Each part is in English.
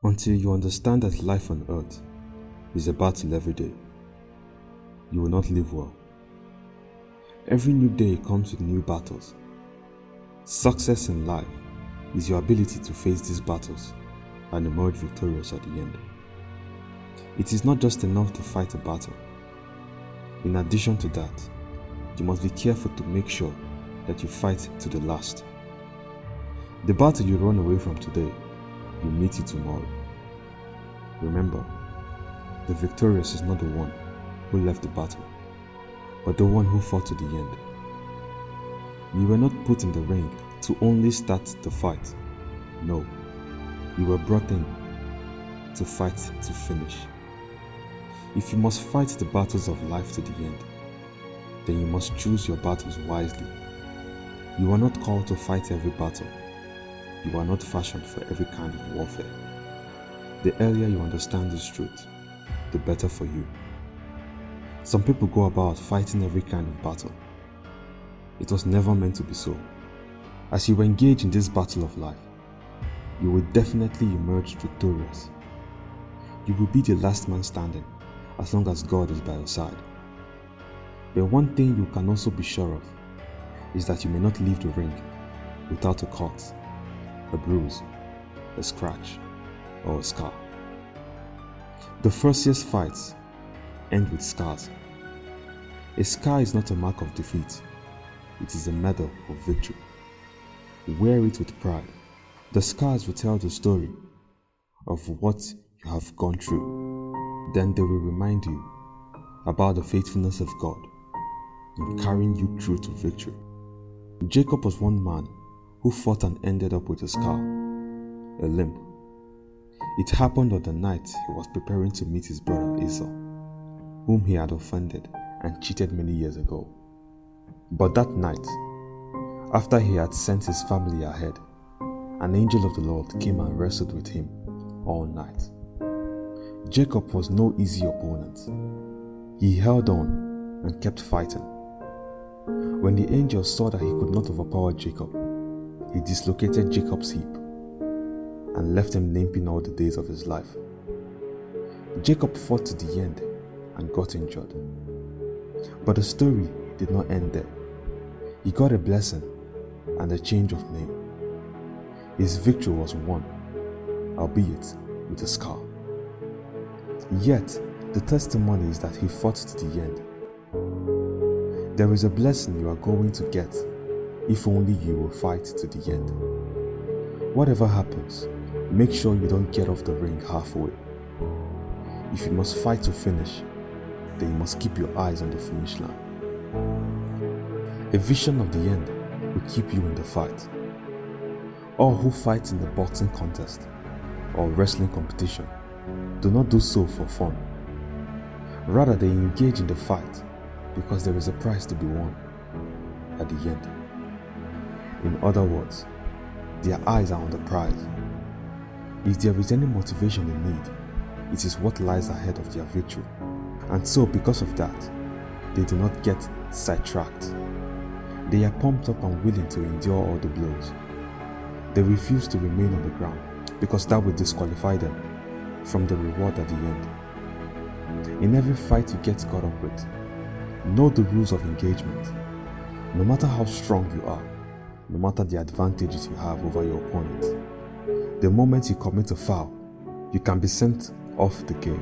Until you understand that life on earth is a battle every day, you will not live well. Every new day comes with new battles. Success in life is your ability to face these battles and emerge victorious at the end. It is not just enough to fight a battle. In addition to that, you must be careful to make sure that you fight to the last. The battle you run away from today will meet you tomorrow. Remember, the victorious is not the one who left the battle, but the one who fought to the end. You were not put in the ring to only start the fight. No, you were brought in to fight to finish. If you must fight the battles of life to the end, then you must choose your battles wisely. You are not called to fight every battle. You are not fashioned for every kind of warfare. The earlier you understand this truth, the better for you. Some people go about fighting every kind of battle. It was never meant to be so. As you engage in this battle of life, you will definitely emerge victorious. You will be the last man standing as long as God is by your side. But one thing you can also be sure of is that you may not leave the ring without a cut, a bruise, a scratch, or a scar. The fiercest fights end with scars. A scar is not a mark of defeat, it is a medal of victory. Wear it with pride. The scars will tell the story of what you have gone through. Then they will remind you about the faithfulness of God in carrying you through to victory. Jacob was one man who fought and ended up with a scar, a limp. It happened on the night he was preparing to meet his brother Esau, whom he had offended and cheated many years ago. But that night, after he had sent his family ahead, an angel of the Lord came and wrestled with him all night. Jacob was no easy opponent. He held on and kept fighting. When the angel saw that he could not overpower Jacob, he dislocated Jacob's hip and left him limping all the days of his life. Jacob fought to the end and got injured. But the story did not end there. He got a blessing and a change of name. His victory was won, albeit with a scar. Yet, the testimony is that he fought to the end. There is a blessing you are going to get if only you will fight to the end. Whatever happens, make sure you don't get off the ring halfway. If you must fight to finish, then you must keep your eyes on the finish line. A vision of the end will keep you in the fight. All who fight in the boxing contest or wrestling competition do not do so for fun. Rather, they engage in the fight because there is a prize to be won at the end. In other words, their eyes are on the prize. If there is any motivation they need, it is what lies ahead of their victory. And so, because of that, they do not get sidetracked. They are pumped up and willing to endure all the blows. They refuse to remain on the ground because that will disqualify them from the reward at the end. In every fight you get caught up with, know the rules of engagement. No matter how strong you are, no matter the advantages you have over your opponent, the moment you commit a foul, you can be sent off the game.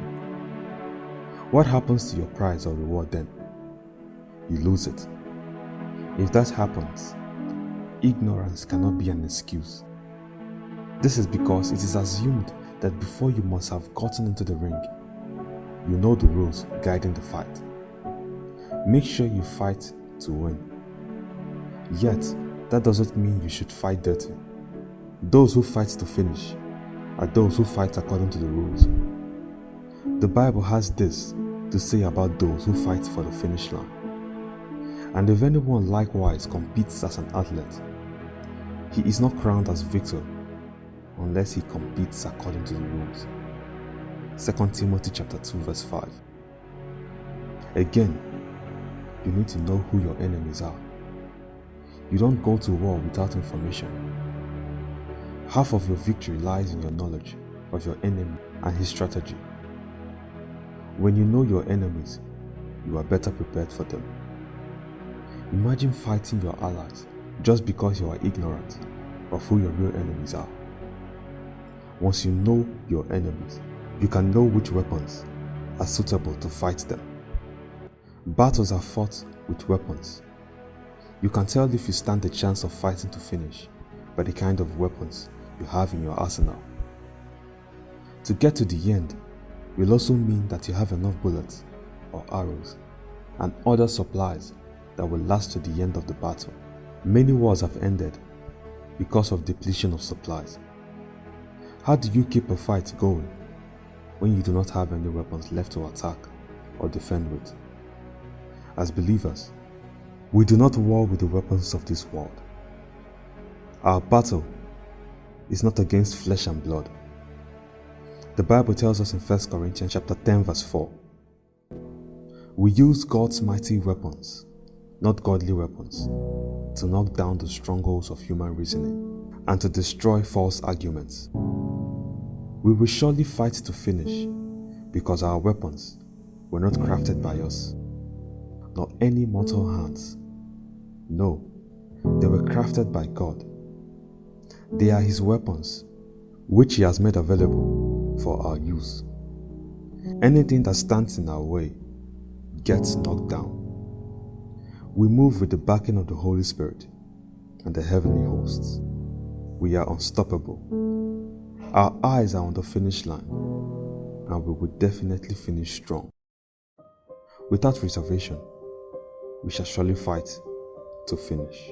What happens to your prize or reward then? You lose it. If that happens, ignorance cannot be an excuse. This is because it is assumed that before you must have gotten into the ring, you know the rules guiding the fight. Make sure you fight to win. Yet, that doesn't mean you should fight dirty. Those who fight to finish are those who fight according to the rules. The Bible has this to say about those who fight for the finish line. And if anyone likewise competes as an athlete, he is not crowned as victor unless he competes according to the rules. 2 Timothy chapter 2 verse 5. Again, you need to know who your enemies are. You don't go to war without information. Half of your victory lies in your knowledge, of your enemy and his strategy. When you know your enemies, you are better prepared for them. Imagine fighting your allies just because you are ignorant of who your real enemies are. Once you know your enemies, you can know which weapons are suitable to fight them. Battles are fought with weapons. You can tell if you stand a chance of fighting to finish by the kind of weapons you have in your arsenal. To get to the end will also mean that you have enough bullets or arrows and other supplies that will last to the end of the battle. Many wars have ended because of depletion of supplies. How do you keep a fight going when you do not have any weapons left to attack or defend with? As believers, we do not war with the weapons of this world. Our battle is not against flesh and blood. The Bible tells us in 1 Corinthians chapter 10 verse 4, we use God's mighty weapons, not godly weapons, to knock down the strongholds of human reasoning and to destroy false arguments. We will surely fight to finish because our weapons were not crafted by us, nor any mortal hands. No, they were crafted by God. They are His weapons, which He has made available for our use. Anything that stands in our way gets knocked down. We move with the backing of the Holy Spirit and the heavenly hosts. We are unstoppable. Our eyes are on the finish line, and we will definitely finish strong. Without reservation, we shall surely fight to finish.